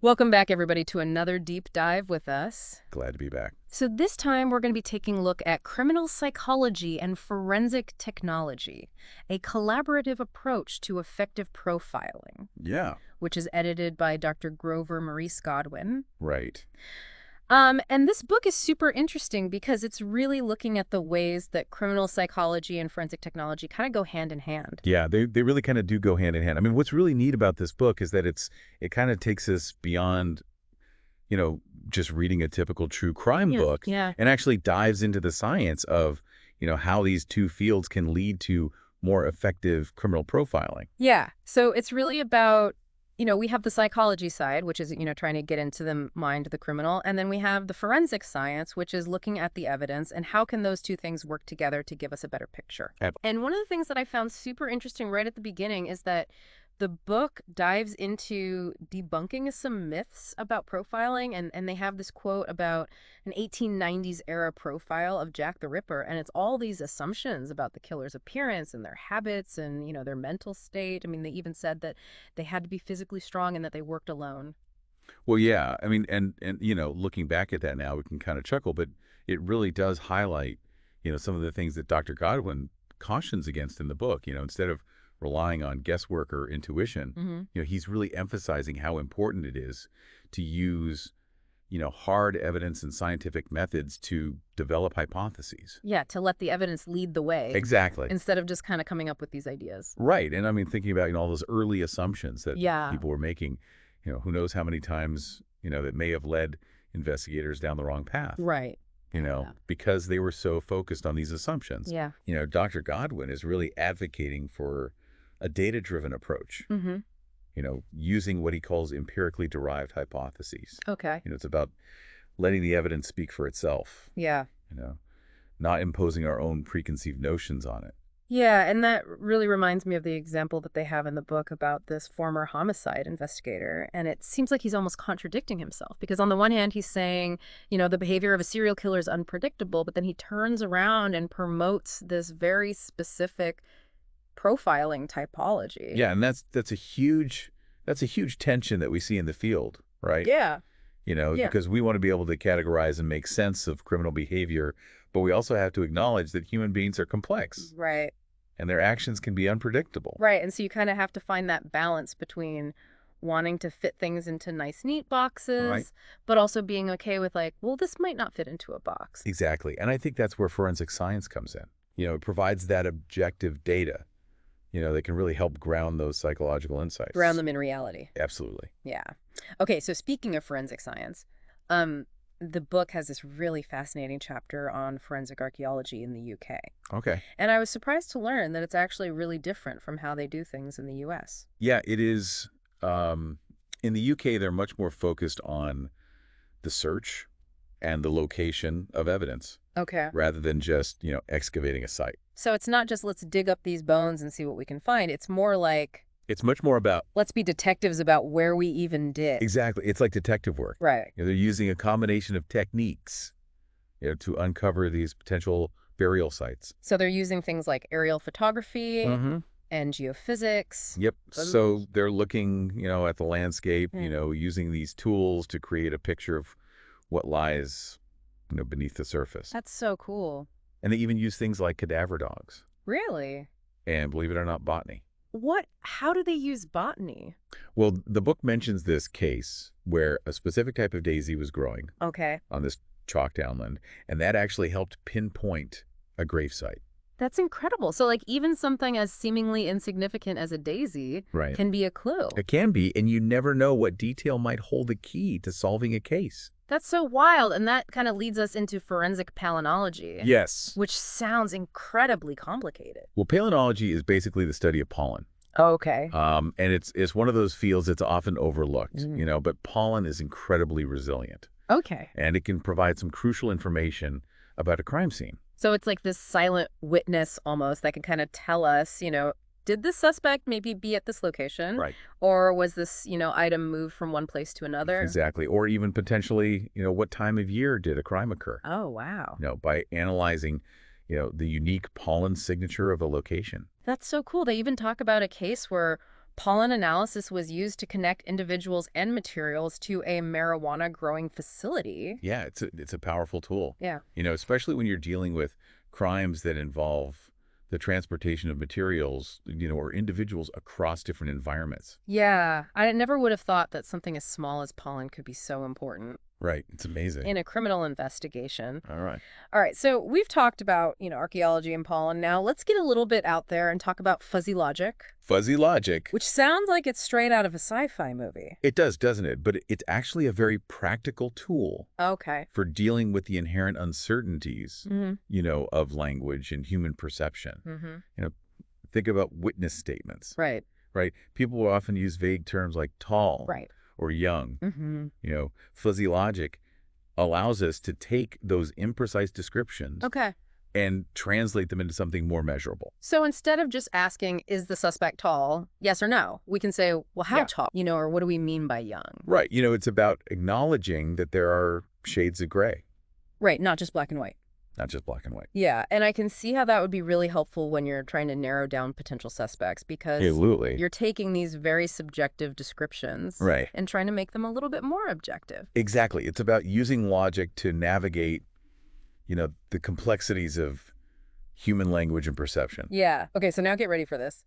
Welcome back, everybody, to another deep dive with us. Glad to be back. So this time we're going to be taking a look at criminal psychology and forensic technology, a collaborative approach to effective profiling, Yeah, which is edited by Dr. Grover Maurice Godwin. right. And this book is super interesting because it's really looking at the ways that criminal psychology and forensic technology kind of go hand in hand. Yeah, they really kind of do go hand in hand. I mean, what's really neat about this book is that it kind of takes us beyond, just reading a typical true crime book Yeah. and actually dives into the science of, how these two fields can lead to more effective criminal profiling. Yeah. So it's really about, we have the psychology side, which is, trying to get into the mind of the criminal. And then we have the forensic science, which is looking at the evidence and how can those two things work together to give us a better picture. Ab- And one of the things that I found super interesting right at the beginning is that the book dives into debunking some myths about profiling. And they have this quote about an 1890s era profile of Jack the Ripper. And it's all these assumptions about the killer's appearance and their habits and, their mental state. I mean, they even said that they had to be physically strong and that they worked alone. Well, yeah, I mean, and looking back at that now, we can kind of chuckle, but it really does highlight, some of the things that Dr. Godwin cautions against in the book. Instead of relying on guesswork or intuition, he's really emphasizing how important it is to use, hard evidence and scientific methods to develop hypotheses. Yeah, to let the evidence lead the way Exactly. instead of just kind of coming up with these ideas. Right. And I mean, thinking about, all those early assumptions that Yeah. people were making, who knows how many times, that may have led investigators down the wrong path. Right. Because they were so focused on these assumptions. Yeah. Dr. Godwin is really advocating for a data-driven approach, Mm-hmm. using what he calls empirically derived hypotheses. Okay. It's about letting the evidence speak for itself, Yeah. not imposing our own preconceived notions on it. Yeah, and that really reminds me of the example that they have in the book about this former homicide investigator. And it seems like he's almost contradicting himself because on the one hand, he's saying, the behavior of a serial killer is unpredictable, but then he turns around and promotes this very specific profiling typology. Yeah, and that's a huge tension that we see in the field, right? Yeah. Because we want to be able to categorize and make sense of criminal behavior, but we also have to acknowledge that human beings are complex. Right. And their actions can be unpredictable. Right. And so you kind of have to find that balance between wanting to fit things into nice, neat boxes, Right. but also being okay with well, this might not fit into a box. Exactly. And I think that's where forensic science comes in. It provides that objective data, that can really help ground those psychological insights. Ground them in reality. Absolutely. Yeah. Okay, so speaking of forensic science, the book has this really fascinating chapter on forensic archaeology in the UK. Okay. And I was surprised to learn that it's actually really different from how they do things in the US. Yeah, it is. In the UK, they're much more focused on the search and the location of evidence Okay. rather than just, excavating a site. So it's not just let's dig up these bones and see what we can find. It's more like It's much more about, let's be detectives about where we even dig. exactly, it's like detective work. Right. They're using a combination of techniques, to uncover these potential burial sites. So they're using things like aerial photography Mm-hmm. and geophysics. Yep. So they're looking, at the landscape, using these tools to create a picture of what lies, beneath the surface. That's so cool. And they even use things like cadaver dogs Really? and, believe it or not, botany. How do they use botany? Well, the book mentions this case where a specific type of daisy was growing Okay. on this chalk downland, and that actually helped pinpoint a gravesite. That's incredible. So even something as seemingly insignificant as a daisy Right. can be a clue. It can be, and you never know what detail might hold the key to solving a case. That's so wild. And that kind of leads us into forensic palynology. Yes. Which sounds incredibly complicated. Well, palynology is basically the study of pollen. Okay. And it's one of those fields that's often overlooked, Mm. but pollen is incredibly resilient, Okay. and it can provide some crucial information about a crime scene. So it's like this silent witness almost that can kind of tell us, did this suspect maybe be at this location? Right. Or was this, item moved from one place to another? Exactly. Or even potentially, what time of year did a crime occur? Oh, wow. By analyzing, the unique pollen signature of a location. That's so cool. They even talk about a case where pollen analysis was used to connect individuals and materials to a marijuana growing facility. Yeah, it's a powerful tool. Yeah. Especially when you're dealing with crimes that involve the transportation of materials, or individuals across different environments. Yeah, I never would have thought that something as small as pollen could be so important Right. It's amazing. in a criminal investigation. All right. All right, so we've talked about, archaeology and pollen. Now let's get a little bit out there and talk about fuzzy logic, Fuzzy logic. which sounds like it's straight out of a sci-fi movie. It does, doesn't it? But it's actually a very practical tool Okay. for dealing with the inherent uncertainties, Mm-hmm. of language and human perception. Mm-hmm. Think about witness statements, Right. right? People will often use vague terms like tall Right. or young. Mm-hmm. Fuzzy logic allows us to take those imprecise descriptions Okay. and translate them into something more measurable. So instead of just asking, is the suspect tall? Yes or no? We can say, well, how Yeah. tall? Or what do we mean by young? Right. It's about acknowledging that there are shades of gray, Right, not just black and white. not just black and white. Yeah, and I can see how that would be really helpful when you're trying to narrow down potential suspects because Absolutely. you're taking these very subjective descriptions Right. and trying to make them a little bit more objective. Exactly. It's about using logic to navigate, the complexities of human language and perception. Yeah. Okay, so now get ready for this.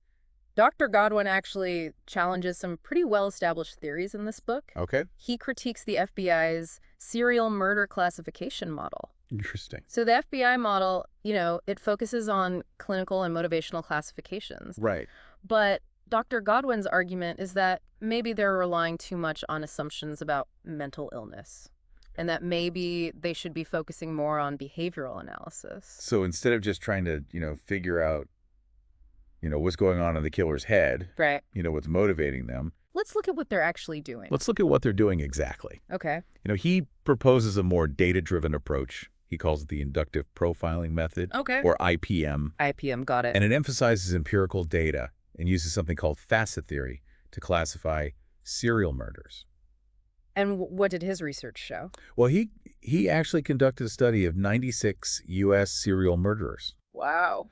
Dr. Godwin actually challenges some pretty well-established theories in this book. Okay. He critiques the FBI's serial murder classification model. Interesting. So the FBI model, it focuses on clinical and motivational classifications. Right. But Dr. Godwin's argument is that maybe they're relying too much on assumptions about mental illness and that maybe they should be focusing more on behavioral analysis. So instead of just trying to, figure out, what's going on in the killer's head, Right. what's motivating them, Let's look at what they're actually doing. let's look at what they're doing exactly. Okay. He proposes a more data-driven approach. He calls it the inductive profiling method, Okay. or IPM, IPM, got it. and it emphasizes empirical data and uses something called facet theory to classify serial murders. And what did his research show? Well, he actually conducted a study of 96 U.S. serial murderers, Wow.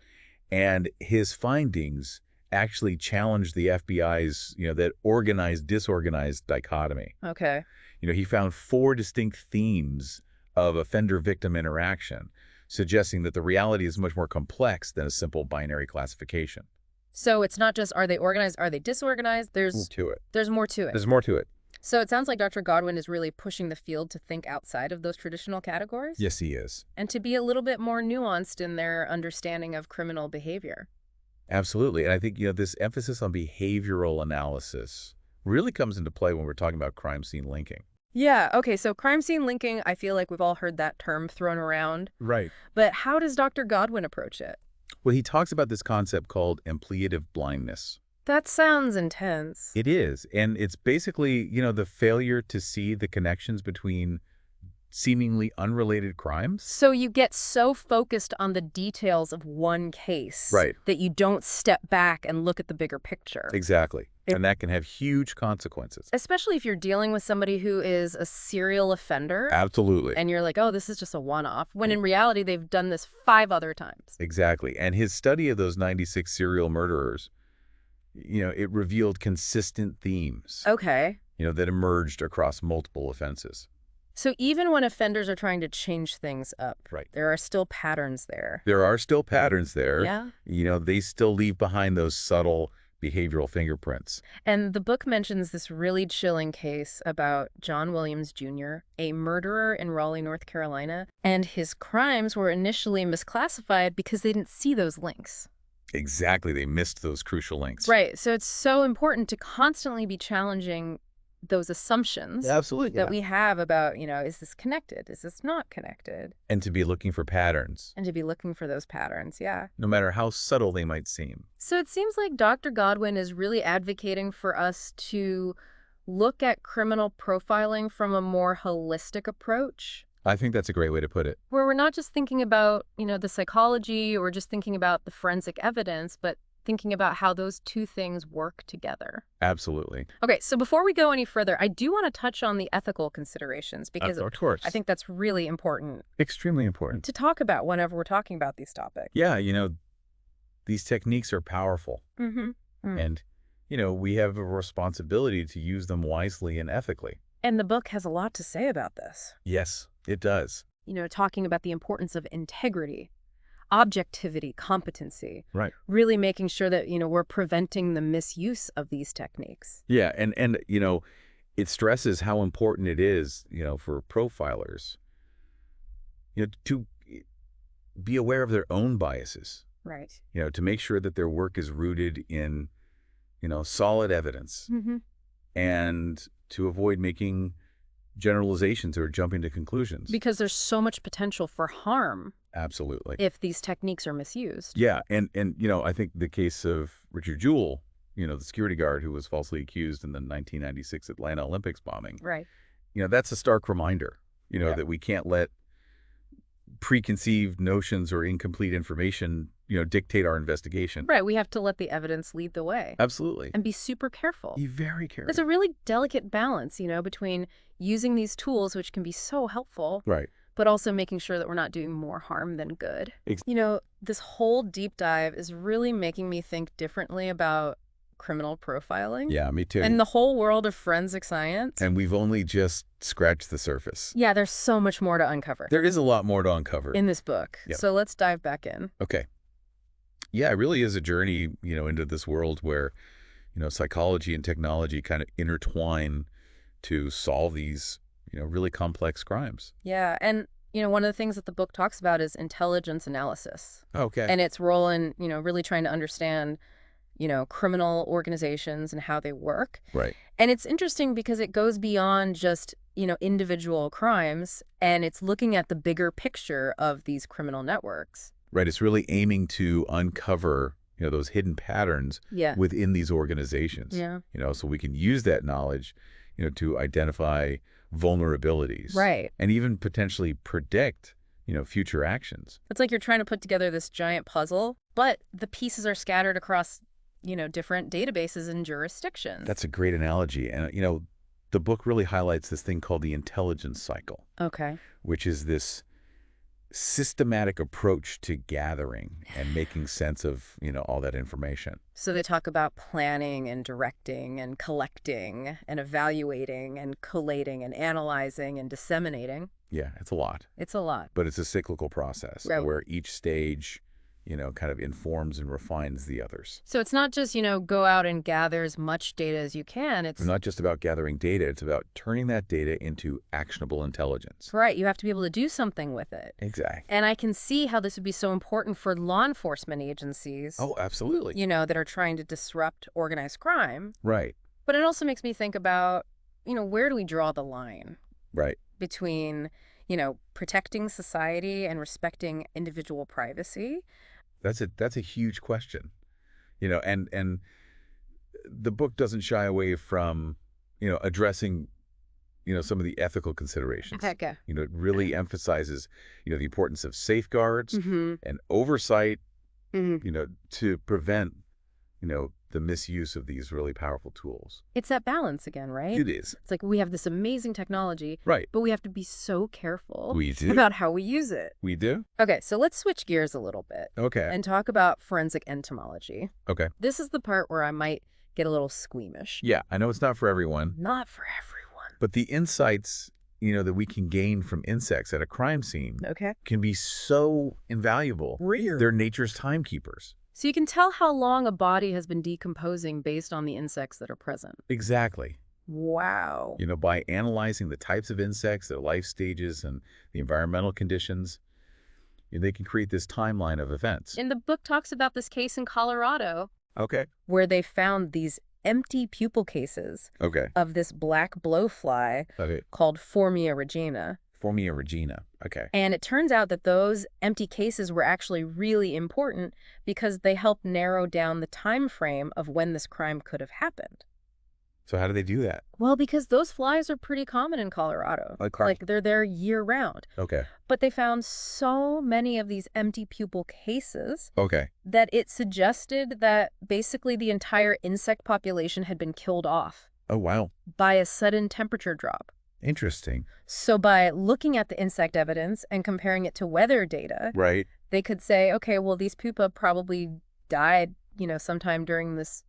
and his findings actually challenged the FBI's, that organized-disorganized dichotomy. Okay. He found 4 distinct themes of offender-victim interaction, suggesting that the reality is much more complex than a simple binary classification. So it's not just are they organized, are they disorganized? More to it. There's more to it. There's more to it. So it sounds like Dr. Godwin is really pushing the field to think outside of those traditional categories? Yes, he is. And to be a little bit more nuanced in their understanding of criminal behavior. Absolutely. And I think, this emphasis on behavioral analysis really comes into play when we're talking about crime scene linking. Yeah, okay, so crime scene linking, I feel like we've all heard that term thrown around. Right. But how does Dr. Godwin approach it? Well, he talks about this concept called empleative blindness. That sounds intense. It is. And it's basically, the failure to see the connections between seemingly unrelated crimes. So you get so focused on the details of one case Right. that you don't step back and look at the bigger picture. Exactly. And that can have huge consequences. Especially if you're dealing with somebody who is a serial offender. Absolutely. And you're like, oh, this is just a one-off, when in reality they've done this 5 other times. Exactly. And his study of those 96 serial murderers, it revealed consistent themes, Okay. that emerged across multiple offenses. So even when offenders are trying to change things up, Right. there are still patterns there. There are still patterns there. Yeah. They still leave behind those subtle behavioral fingerprints. And the book mentions this really chilling case about John Williams Jr., a murderer in Raleigh, North Carolina, and his crimes were initially misclassified because they didn't see those links. Exactly. They missed those crucial links. Right. So it's so important to constantly be challenging those assumptions Absolutely. that we have about, is this connected? Is this not connected? And to be looking for patterns, And to be looking for those patterns, yeah. no matter how subtle they might seem. So it seems like Dr. Godwin is really advocating for us to look at criminal profiling from a more holistic approach, I think that's a great way to put it. where we're not just thinking about, the psychology or just thinking about the forensic evidence, but thinking about how those two things work together. Absolutely. Okay, so before we go any further, I do want to touch on the ethical considerations because Of course. I think that's really important Extremely important. to talk about whenever we're talking about these topics. Yeah, these techniques are powerful. Mm-hmm. And, we have a responsibility to use them wisely and ethically. And the book has a lot to say about this. Yes, it does. Talking about the importance of integrity, objectivity, competency, Right. really making sure that, we're preventing the misuse of these techniques. Yeah, and it stresses how important it is, for profilers, to be aware of their own biases, Right. to make sure that their work is rooted in, solid evidence Mm-hmm. and to avoid making generalizations or jumping to conclusions. Because there's so much potential for harm Absolutely. if these techniques are misused. Yeah, and I think the case of Richard Jewell, the security guard who was falsely accused in the 1996 Atlanta Olympics bombing, Right. that's a stark reminder, Yeah. that we can't let preconceived notions or incomplete information, dictate our investigation. Right. We have to let the evidence lead the way. Absolutely. And be super careful. Be very careful. There's a really delicate balance, between using these tools, which can be so helpful, Right. but also making sure that we're not doing more harm than good. This whole deep dive is really making me think differently about criminal profiling. Yeah, me too. And the whole world of forensic science. And we've only just scratched the surface. Yeah, there's so much more to uncover There is a lot more to uncover. in this book. Yep. So let's dive back in. Okay. Yeah, it really is a journey, into this world where, psychology and technology kind of intertwine to solve these, really complex crimes. Yeah, and one of the things that the book talks about is intelligence analysis. Okay. And its role in, really trying to understand, criminal organizations and how they work. Right. And it's interesting because it goes beyond just, individual crimes, and it's looking at the bigger picture of these criminal networks. Right. It's really aiming to uncover, those hidden patterns Yeah. within these organizations. Yeah. So we can use that knowledge, to identify vulnerabilities. Right. And even potentially predict, future actions. It's like you're trying to put together this giant puzzle, but the pieces are scattered across, different databases and jurisdictions. That's a great analogy. And, the book really highlights this thing called the intelligence cycle, Okay. which is this systematic approach to gathering and making sense of, all that information. So they talk about planning and directing and collecting and evaluating and collating and analyzing and disseminating. Yeah, it's a lot. It's a lot. But it's a cyclical process Right. where each stage, kind of informs and refines the others. So it's not just, go out and gather as much data as you can. It's It's not just about gathering data. It's about turning that data into actionable intelligence. right. You have to be able to do something with it. Exactly. And I can see how this would be so important for law enforcement agencies, Oh, absolutely. that are trying to disrupt organized crime. Right. But it also makes me think about, where do we draw the line Right. between, protecting society and respecting individual privacy? That's a huge question. And the book doesn't shy away from, addressing, some of the ethical considerations. Heck yeah. It really emphasizes, the importance of safeguards Mm-hmm. and oversight, Mm-hmm. to prevent, the misuse of these really powerful tools. It's that balance again, right? It is. It's like we have this amazing technology, Right. but we have to be so careful We do. about how we use it. We do? Okay, so let's switch gears a little bit Okay. and talk about forensic entomology. Okay. This is the part where I might get a little squeamish. Yeah, I know it's not for everyone, Not for everyone. but the insights, that we can gain from insects at a crime scene Okay. can be so invaluable. They're nature's timekeepers. So you can tell how long a body has been decomposing based on the insects that are present. Exactly. Wow. By analyzing the types of insects, their life stages, and the environmental conditions, they can create this timeline of events. And the book talks about this case in Colorado Okay. where they found these empty pupal cases Okay. of this black blowfly Okay. called Formia regina. Formia regina. Okay. And it turns out that those empty cases were actually really important because they helped narrow down the time frame of when this crime could have happened. So how do they do that? Well, because those flies are pretty common in Colorado. Like they're there year round. Okay. But they found so many of these empty pupal cases Okay. that it suggested that basically the entire insect population had been killed off Oh, wow. by a sudden temperature drop. Interesting. So by looking at the insect evidence and comparing it to weather data, Right. they could say, okay, well, these pupa probably died, sometime during this,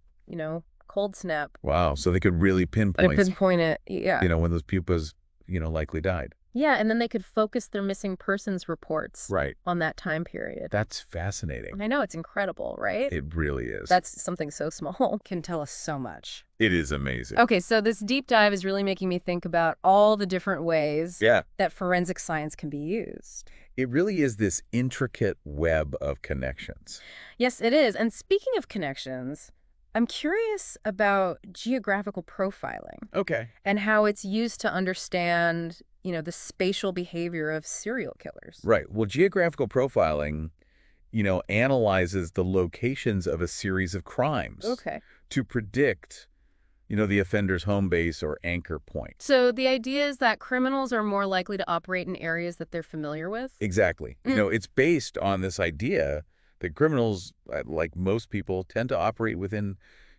cold snap. Wow. So they could really But it pinpoint, pinpoint it, yeah. when those pupas, likely died. Yeah, and then they could focus their missing persons reports Right. on that time period. That's fascinating. I know, it's incredible, right? It really is. That's something so small can tell us so much. It is amazing. Okay, so this deep dive is really making me think about all the different ways Yeah. that forensic science can be used. It really is this intricate web of connections. Yes, it is. And speaking of connections, I'm curious about geographical profiling Okay. and how it's used to understand, the spatial behavior of serial killers. Right. Well, geographical profiling, analyzes the locations of a series of crimes Okay. to predict, the offender's home base or anchor point. So the idea is that criminals are more likely to operate in areas that they're familiar with? Exactly. It's based on this idea that criminals, like most people, tend to operate within,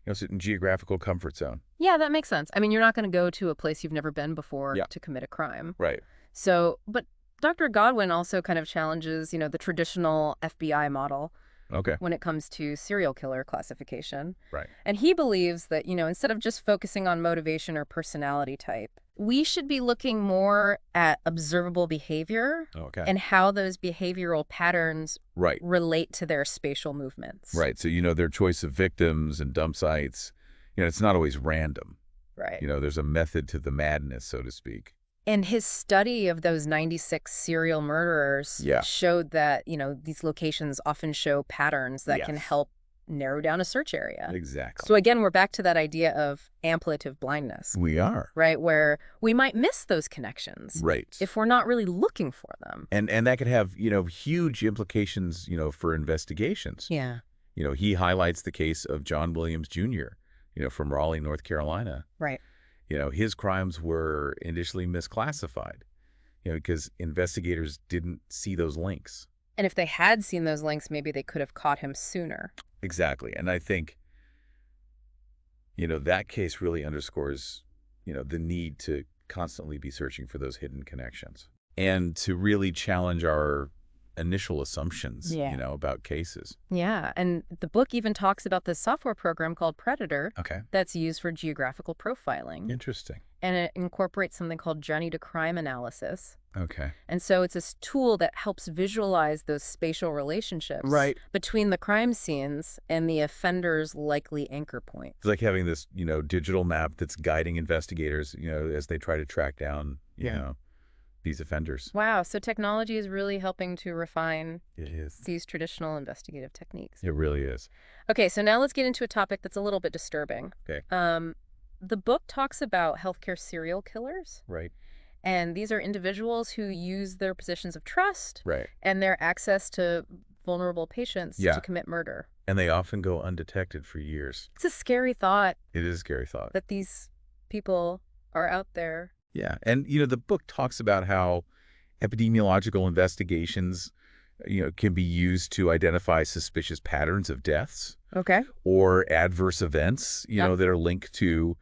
a certain geographical comfort zone. Yeah, that makes sense. I mean, you're not going to go to a place you've never been before Yeah. to commit a crime. Right. So, but Dr. Godwin also kind of challenges, the traditional FBI model Okay. when it comes to serial killer classification. Right. And he believes that, instead of just focusing on motivation or personality type, we should be looking more at observable behavior Okay. and how those behavioral patterns Right. relate to their spatial movements. Right. So, their choice of victims and dump sites, it's not always random. Right. There's a method to the madness, so to speak. And his study of those 96 serial murderers Yeah. showed that, these locations often show patterns that can Yes. help narrow down a search area. Exactly. So again, we're back to that idea of ampliative blindness, We are. right? Where we might miss those connections Right. if we're not really looking for them. And that could have, huge implications, for investigations. Yeah. He highlights the case of John Williams Jr., from Raleigh, North Carolina. Right. His crimes were initially misclassified, because investigators didn't see those links. And if they had seen those links, maybe they could have caught him sooner. Exactly. And I think, that case really underscores, the need to constantly be searching for those hidden connections and to really challenge our initial assumptions, Yeah. about cases. Yeah. And the book even talks about this software program called Predator Okay. that's used for geographical profiling. Interesting. And it incorporates something called journey to crime analysis. Okay. And so it's this tool that helps visualize those spatial relationships Right. between the crime scenes and the offender's likely anchor point. It's like having this, digital map that's guiding investigators, as they try to track down, these offenders. Wow, so technology is really helping to refine It is. these traditional investigative techniques. It really is. Okay, so now let's get into a topic that's a little bit disturbing. Okay. The book talks about healthcare serial killers, Right. and these are individuals who use their positions of trust Right. and their access to vulnerable patients Yeah. to commit murder. And they often go undetected for years. It's a scary thought It is a scary thought. that these people are out there. Yeah. And, the book talks about how epidemiological investigations, can be used to identify suspicious patterns of deaths Okay. or adverse events, Yeah. that are linked to,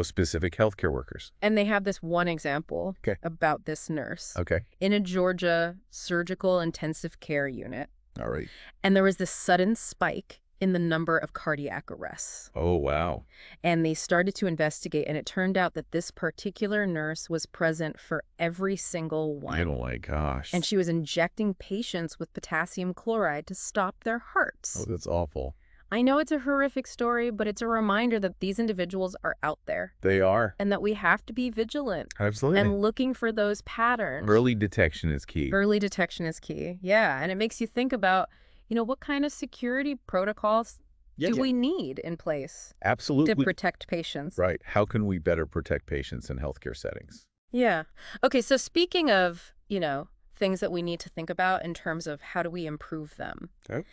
specific healthcare workers. And they have this one example Okay. about this nurse Okay. in a Georgia surgical intensive care unit. All right. And there was this sudden spike in the number of cardiac arrests. Oh, wow. And they started to investigate, and it turned out that this particular nurse was present for every single one. Oh, my gosh. And she was injecting patients with potassium chloride to stop their hearts. Oh, that's awful. I know it's a horrific story, but it's a reminder that these individuals are out there They are. and that we have to be vigilant Absolutely. and looking for those patterns. Early detection is key. Early detection is key. Yeah, and it makes you think about, what kind of security protocols do we need in place to Absolutely. protect patients? Right. How can we better protect patients in healthcare settings? Yeah. Okay, so speaking of, things that we need to think about in terms of how do we improve them. Okay.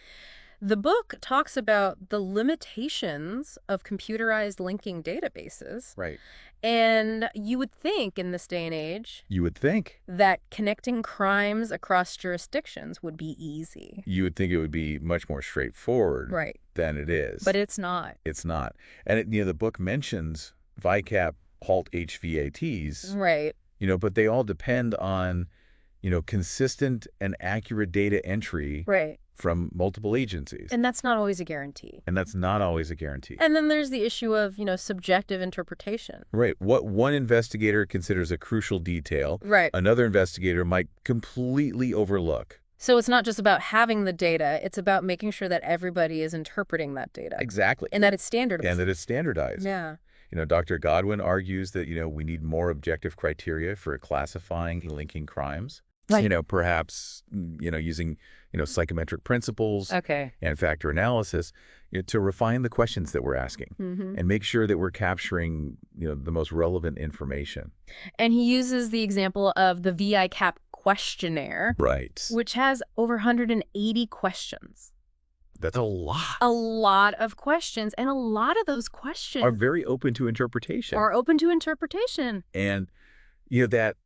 The book talks about the limitations of computerized linking databases. Right. And you would think in this day and age You would think. that connecting crimes across jurisdictions would be easy. You would think it would be much more straightforward Right. than it is. But it's not. It's not. And the book mentions VICAP, HALT HVATs, Right. but they all depend on, consistent and accurate data entry Right. from multiple agencies. And that's not always a guarantee. And that's not always a guarantee. And then there's the issue of, subjective interpretation. Right. What one investigator considers a crucial detail, Right. another investigator might completely overlook. So it's not just about having the data, it's about making sure that everybody is interpreting that data. Exactly. And that it's standardized. And that it's standardized. Yeah. Dr. Godwin argues that, we need more objective criteria for classifying and linking crimes. Like, Perhaps, using, psychometric principles okay. and factor analysis to refine the questions that we're asking and make sure that we're capturing, the most relevant information. And he uses the example of the VI-CAP questionnaire, Right. which has over 180 questions. That's a lot. A lot of questions, and a lot of those questions Are very open to interpretation. And, that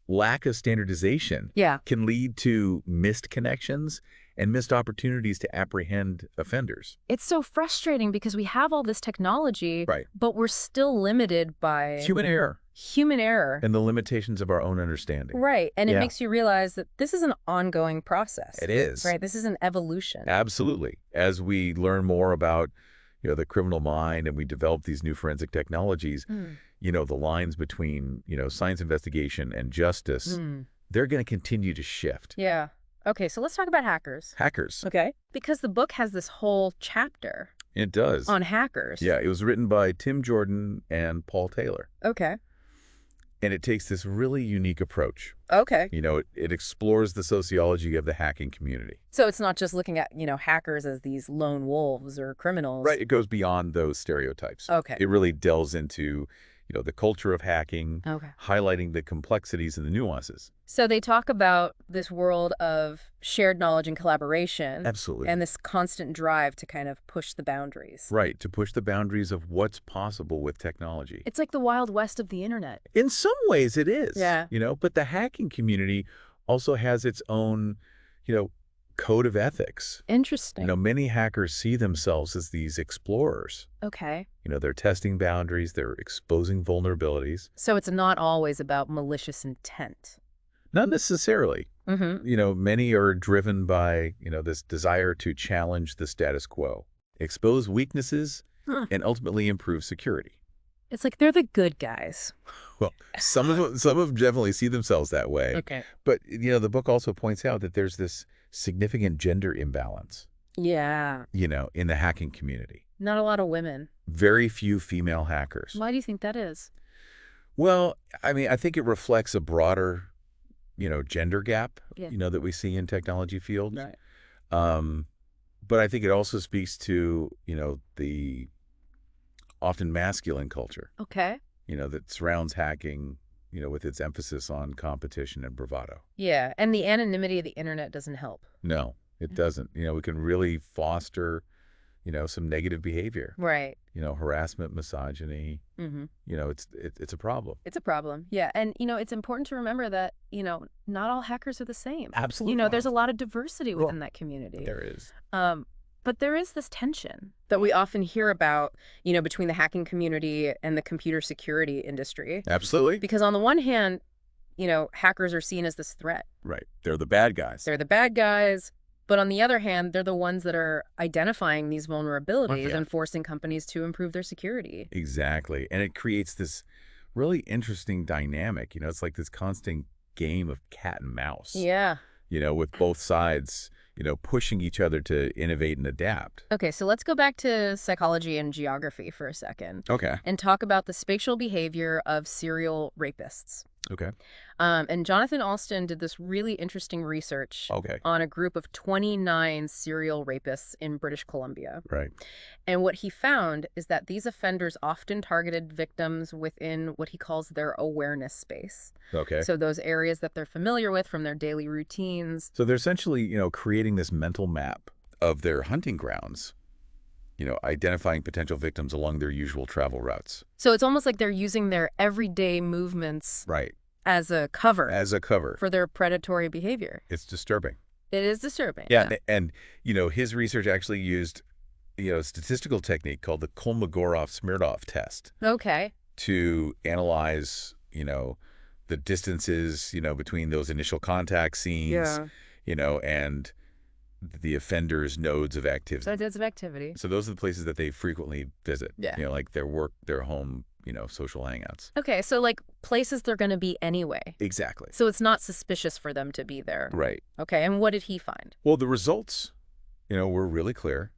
lack of standardization yeah, can lead to missed connections and missed opportunities to apprehend offenders. it's so frustrating because we have all this technology, Right. but we're still limited by Human error human error. and the limitations of our own understanding. Right. And it Yeah. makes you realize that this is an ongoing process. It is. Right. This is an evolution. Absolutely. As we learn more about, the criminal mind and we develop these new forensic technologies, the lines between, science investigation and justice, they're going to continue to shift. Yeah. Okay, so let's talk about hackers. Hackers. Okay. Because the book has this whole chapter It does. on hackers. Yeah, it was written by Tim Jordan and Paul Taylor. Okay. And it takes this really unique approach. Okay. It explores the sociology of the hacking community. So it's not just looking at, hackers as these lone wolves or criminals. Right. It goes beyond those stereotypes. Okay. It really delves into, the culture of hacking, Okay. highlighting the complexities and the nuances. So they talk about this world of shared knowledge and collaboration. Absolutely. And this constant drive to kind of push the boundaries. Right. To push the boundaries of what's possible with technology. It's like the Wild West of the internet. In some ways it is. Yeah. But the hacking community also has its own, code of ethics. Interesting. Many hackers see themselves as these explorers. Okay. They're testing boundaries, they're exposing vulnerabilities. So it's not always about malicious intent. Not necessarily. Many are driven by, this desire to challenge the status quo, expose weaknesses, and ultimately improve security. It's like they're the good guys. Well, some of them definitely see themselves that way. Okay. But, the book also points out that there's this significant gender imbalance, Yeah. in the hacking community. Not a lot of women. Very few female hackers. Why do you think that is? Well, I think it reflects a broader, gender gap, Yeah. that we see in technology fields. Right. But I think it also speaks to, the often masculine culture, Okay. that surrounds hacking, with its emphasis on competition and bravado. Yeah. And the anonymity of the internet doesn't help. No, it doesn't. We can really foster, some negative behavior, Right. harassment, misogyny. Mm-hmm. It's a problem. It's a problem. Yeah. And, it's important to remember that, not all hackers are the same. Absolutely. There's a lot of diversity within that community. There is. But there is this tension that we often hear about, between the hacking community and the computer security industry. Absolutely. Because on the one hand, hackers are seen as this threat. Right. They're the bad guys. They're the bad guys. But on the other hand, they're the ones that are identifying these vulnerabilities and forcing companies to improve their security. Exactly. And it creates this really interesting dynamic. It's like this constant game of cat and mouse. Yeah. With both sides, pushing each other to innovate and adapt. Okay, so let's go back to psychology and geography for a second. Okay. And talk about the spatial behavior of serial rapists. Okay. And Jonathan Alston did this really interesting research on a group of 29 serial rapists in British Columbia. Right. And what he found is that these offenders often targeted victims within what he calls their awareness space. Okay. So those areas that they're familiar with from their daily routines. So they're essentially, creating this mental map of their hunting grounds, identifying potential victims along their usual travel routes. So it's almost like they're using their everyday movements Right. as a cover. As a cover. For their predatory behavior. It's disturbing. It is disturbing. Yeah. And, his research actually used, a statistical technique called the Kolmogorov-Smirnov test. Okay. To analyze, the distances, between those initial contact scenes, and the offender's nodes of So activity. it does of activity. So those are the places that they frequently visit, Yeah. like their work, their home, social hangouts. Okay, so like places they're going to be anyway. Exactly. So it's not suspicious for them to be there. Right. Okay, and what did he find? Well, the results, were really clear.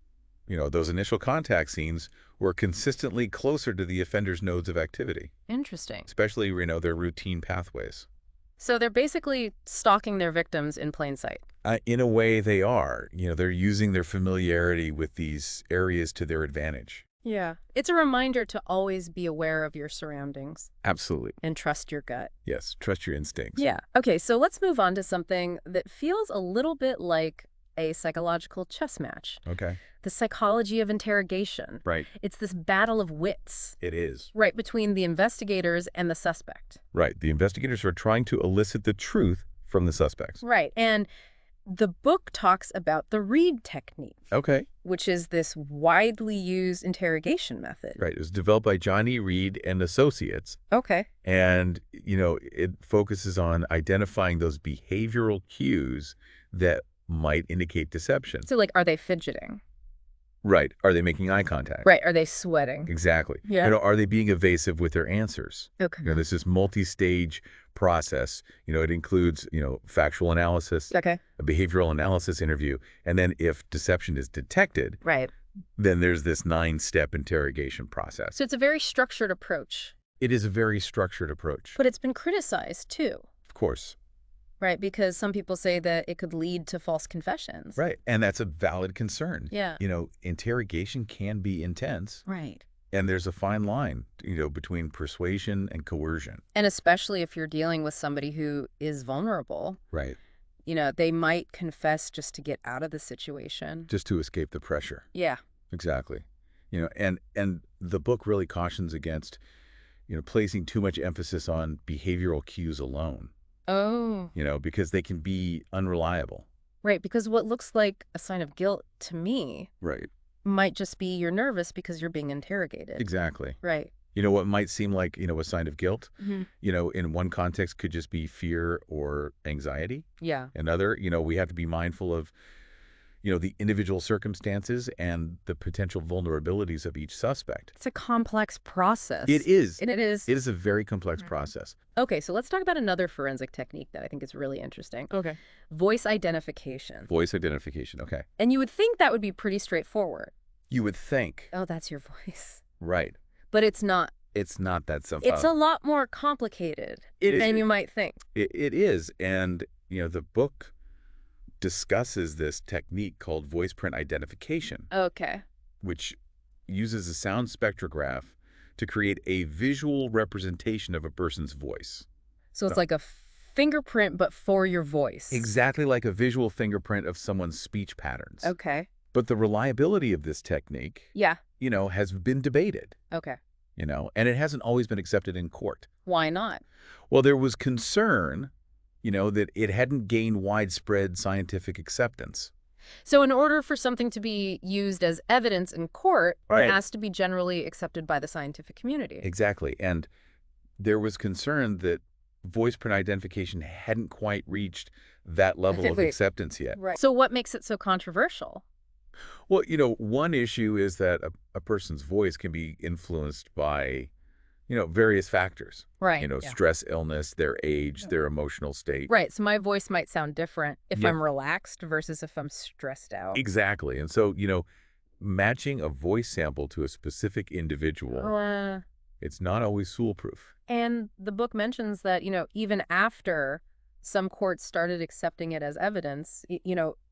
Those initial contact scenes were consistently closer to the offender's nodes of activity, Interesting. especially, their routine pathways. So they're basically stalking their victims in plain sight. In a way, they are. They're using their familiarity with these areas to their advantage. Yeah. It's a reminder to always be aware of your surroundings Absolutely. and trust your gut. Yes. Trust your instincts. Yeah. Okay, so let's move on to something that feels a little bit like a psychological chess match. Okay. The psychology of interrogation. Right. It's this battle of wits. It is. Right, between the investigators and the suspect. Right. The investigators are trying to elicit the truth from the suspects. Right, and the book talks about the Reed technique, Okay. which is this widely used interrogation method. Right. It was developed by Johnny Reed and Associates. Okay. And, it focuses on identifying those behavioral cues that might indicate deception. So, like, are they fidgeting? Right. Are they making eye contact? Right, are they sweating? Exactly. Yeah. Are they being evasive with their answers? Okay. This is multi-stage process. It includes, factual analysis, Okay. a behavioral analysis interview, and then if deception is detected, Right. then there's this 9-step interrogation process. So it's a very structured approach, It is a very structured approach. but it's been criticized, too. Of course. Right, because some people say that it could lead to false confessions. Right. And that's a valid concern. Yeah. Interrogation can be intense, Right. and there's a fine line, between persuasion and coercion. And especially if you're dealing with somebody who is vulnerable, Right. they might confess just to get out of the situation. Just to escape the pressure. Yeah. Exactly. And the book really cautions against, placing too much emphasis on behavioral cues alone, Oh. because they can be unreliable. Right, because what looks like a sign of guilt to me Right. might just be you're nervous because you're being interrogated. Exactly. Right. What might seem like, a sign of guilt, Hmm. in one context could just be fear or anxiety. Yeah. Another, we have to be mindful of, the individual circumstances and the potential vulnerabilities of each suspect. It's a complex process. It is. And it is. It is a very complex process. Okay, so let's talk about another forensic technique that I think is really interesting. Okay. Voice identification. Voice identification. Okay. And you would think that would be pretty straightforward. You would think. Oh, that's your voice. Right. But it's not. It's not that simple. It's a lot more complicated than you might think. It is. And, the book discusses this technique called voice print identification, Okay. which uses a sound spectrograph to create a visual representation of a person's voice. So it's like a fingerprint, but for your voice. Exactly like a visual fingerprint of someone's speech patterns. Okay. But the reliability of this technique, Yeah. has been debated, Okay. and it hasn't always been accepted in court. Why not? Well, there was concern, that it hadn't gained widespread scientific acceptance. So in order for something to be used as evidence in court, Right. it has to be generally accepted by the scientific community. Exactly. And there was concern that voice print identification hadn't quite reached that level of Wait. acceptance yet. Right. So what makes it so controversial? Well, one issue is that a person's voice can be influenced by, various factors. Right. Yeah. Stress, illness, their age, their emotional state. Right. So my voice might sound different if Yep. I'm relaxed versus if I'm stressed out. Exactly. And so, matching a voice sample to a specific individual, it's not always foolproof. And the book mentions that, even after some courts started accepting it as evidence,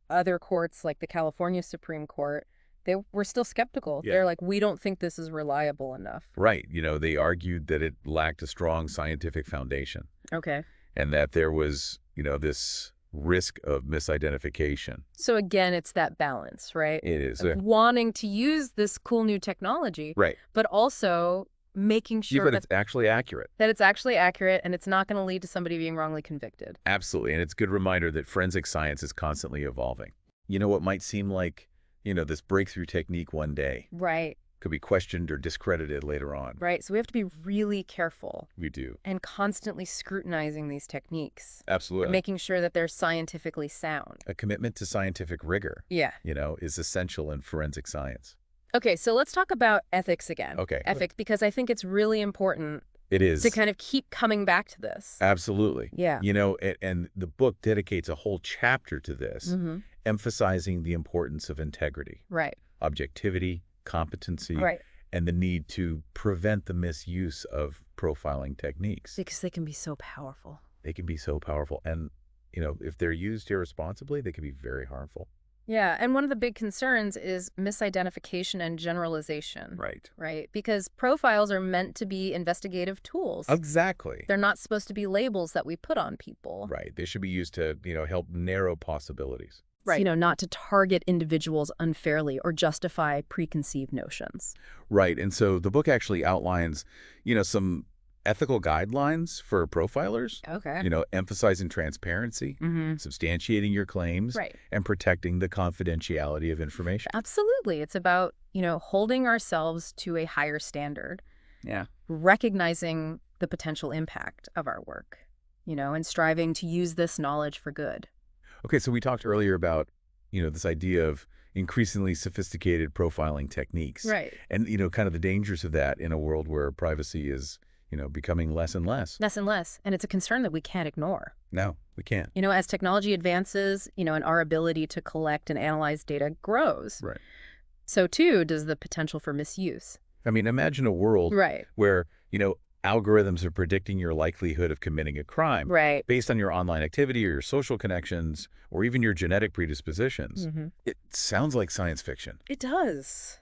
other courts like the California Supreme Court, they were still skeptical. Yeah. They're like, we don't think this is reliable enough. Right. They argued that it lacked a strong scientific foundation Okay. and that there was, this risk of misidentification. So again, it's that balance, right? It is. Of wanting to use this cool new technology, Right. but also making sure But that, it's actually accurate. that it's actually accurate and it's not going to lead to somebody being wrongly convicted. Absolutely. And it's a good reminder that forensic science is constantly evolving. What might seem like, this breakthrough technique one day, Right. could be questioned or discredited later on. Right. So we have to be really careful We do. and constantly scrutinizing these techniques and Absolutely. making sure that they're scientifically sound. A commitment to scientific rigor, Yeah. is essential in forensic science. Okay, so let's talk about ethics again. Okay. Ethics, because I think it's really important It to is. kind of keep coming back to this. Absolutely. Yeah. And the book dedicates a whole chapter to this, Mm-hmm. emphasizing the importance of integrity, Right. objectivity, competency, Right. and the need to prevent the misuse of profiling techniques. Because they can be so powerful. They can be so powerful. And, if they're used irresponsibly, they can be very harmful. Yeah, and one of the big concerns is misidentification and generalization. Right. Right? Because profiles are meant to be investigative tools. Exactly. They're not supposed to be labels that we put on people. Right. They should be used to, help narrow possibilities. Right. Not to target individuals unfairly or justify preconceived notions. Right. And so the book actually outlines, some ethical guidelines for profilers, Okay. emphasizing transparency, Mm-hmm. substantiating your claims, Right. and protecting the confidentiality of information. Absolutely. It's about, holding ourselves to a higher standard, Yeah. recognizing the potential impact of our work, and striving to use this knowledge for good. Okay, so we talked earlier about, this idea of increasingly sophisticated profiling techniques. Right. And, kind of the dangers of that in a world where privacy is, becoming less and less. Less and less. And it's a concern that we can't ignore. No, we can't. As technology advances, and our ability to collect and analyze data grows, Right. so too does the potential for misuse. I mean, imagine a world Right. where, algorithms are predicting your likelihood of committing a crime Right. based on your online activity or your social connections or even your genetic predispositions. Mm-hmm. It sounds like science fiction, It does.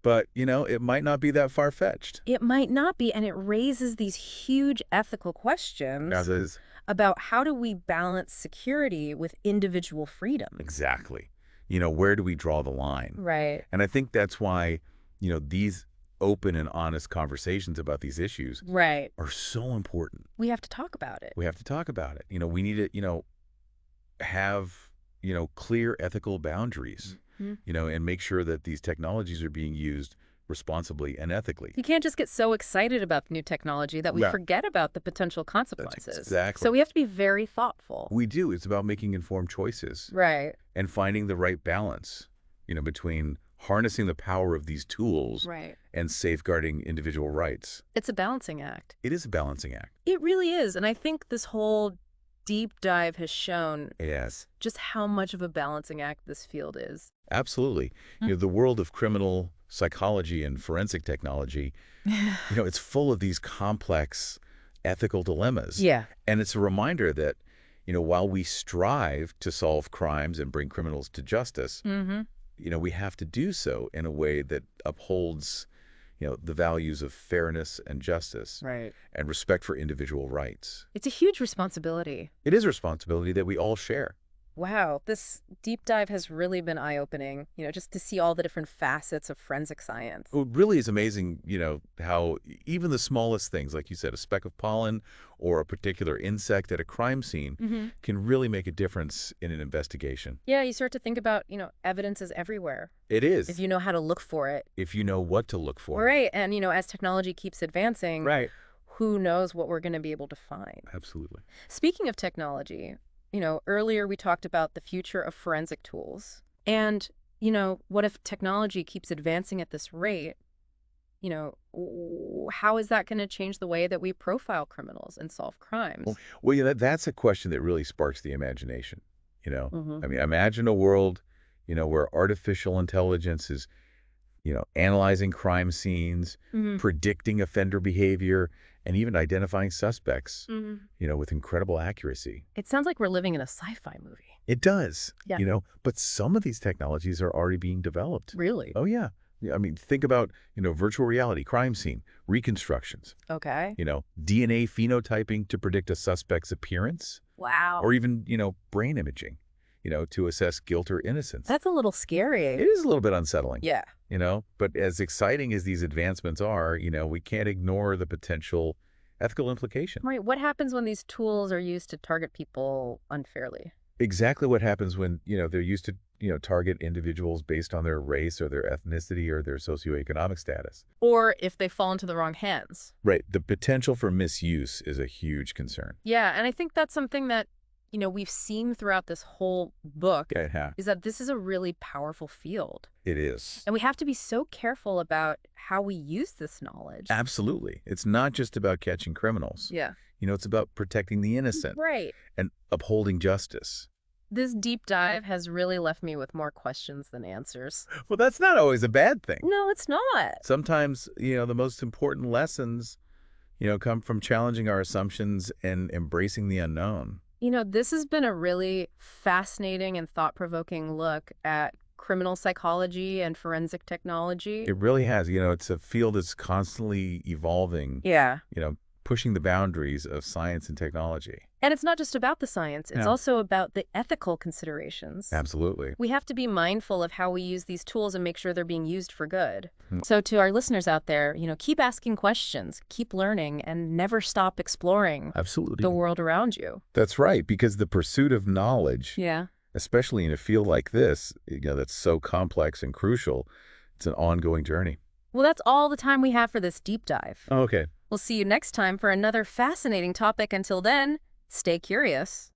but, it might not be that far-fetched. It might not be, and it raises these huge ethical questions As is. about how do we balance security with individual freedom. Exactly. Where do we draw the line? Right. And I think that's why, these open and honest conversations about these issues Right. are so important. We have to talk about it. We have to talk about it. We need to, have, clear ethical boundaries, Mhm. and make sure that these technologies are being used responsibly and ethically. You can't just get so excited about the new technology that we Yeah. forget about the potential consequences. Exactly. So we have to be very thoughtful. We do. It's about making informed choices Right. and finding the right balance, between harnessing the power of these tools Right. and safeguarding individual rights. It's a balancing act. It is a balancing act. It really is. And I think this whole deep dive has shown Yes, just how much of a balancing act this field is. absolutely. The world of criminal psychology and forensic technology, it's full of these complex ethical dilemmas. Yeah. And it's a reminder that, while we strive to solve crimes and bring criminals to justice, Mm-hmm. we have to do so in a way that upholds, the values of fairness and justice Right. and respect for individual rights. It's a huge responsibility. It is a responsibility that we all share. Wow, this deep dive has really been eye-opening, just to see all the different facets of forensic science. It really is amazing, how even the smallest things, like you said, a speck of pollen or a particular insect at a crime scene Mm-hmm. can really make a difference in an investigation. Yeah, you start to think about, evidence is everywhere. It is, If you know how to look for it. if you know what to look for. Right, and, as technology keeps advancing, Right. who knows what we're going to be able to find. Absolutely. Speaking of technology, earlier we talked about the future of forensic tools. And, what if technology keeps advancing at this rate? How is that going to change the way that we profile criminals and solve crimes? Well, that's a question that really sparks the imagination, Mhm. I mean, imagine a world, where artificial intelligence is, analyzing crime scenes, Mhm. predicting offender behavior, and even identifying suspects, Mhm. with incredible accuracy. It sounds like we're living in a sci-fi movie. It does, Yeah. but some of these technologies are already being developed. Really? Oh, yeah. Yeah, I mean, think about, virtual reality, crime scene, reconstructions, Okay. DNA phenotyping to predict a suspect's appearance, Wow. or even, brain imaging, to assess guilt or innocence. That's a little scary. It is a little bit unsettling, Yeah. but as exciting as these advancements are, we can't ignore the potential ethical implication. Right. What happens when these tools are used to target people unfairly? exactly what happens when, they're used to, target individuals based on their race or their ethnicity or their socioeconomic status. Or if they fall into the wrong hands. Right. The potential for misuse is a huge concern. Yeah, and I think that's something that, we've seen throughout this whole book Yeah, is that this is a really powerful field. it is. And we have to be so careful about how we use this knowledge. Absolutely. It's not just about catching criminals. Yeah. It's about protecting the innocent Right. and upholding justice. This deep dive has really left me with more questions than answers. Well, that's not always a bad thing. No, it's not. Sometimes, the most important lessons, come from challenging our assumptions and embracing the unknown. This has been a really fascinating and thought-provoking look at criminal psychology and forensic technology. It really has. It's a field that's constantly evolving, Yeah. pushing the boundaries of science and technology. And it's not just about the science, it's Yeah. also about the ethical considerations. Absolutely. We have to be mindful of how we use these tools and make sure they're being used for good. Hmm. So to our listeners out there, keep asking questions, keep learning, and never stop exploring Absolutely. the world around you. That's right, because the pursuit of knowledge, Yeah. especially in a field like this, that's so complex and crucial, it's an ongoing journey. Well, that's all the time we have for this deep dive. Okay. We'll see you next time for another fascinating topic. Until then, stay curious.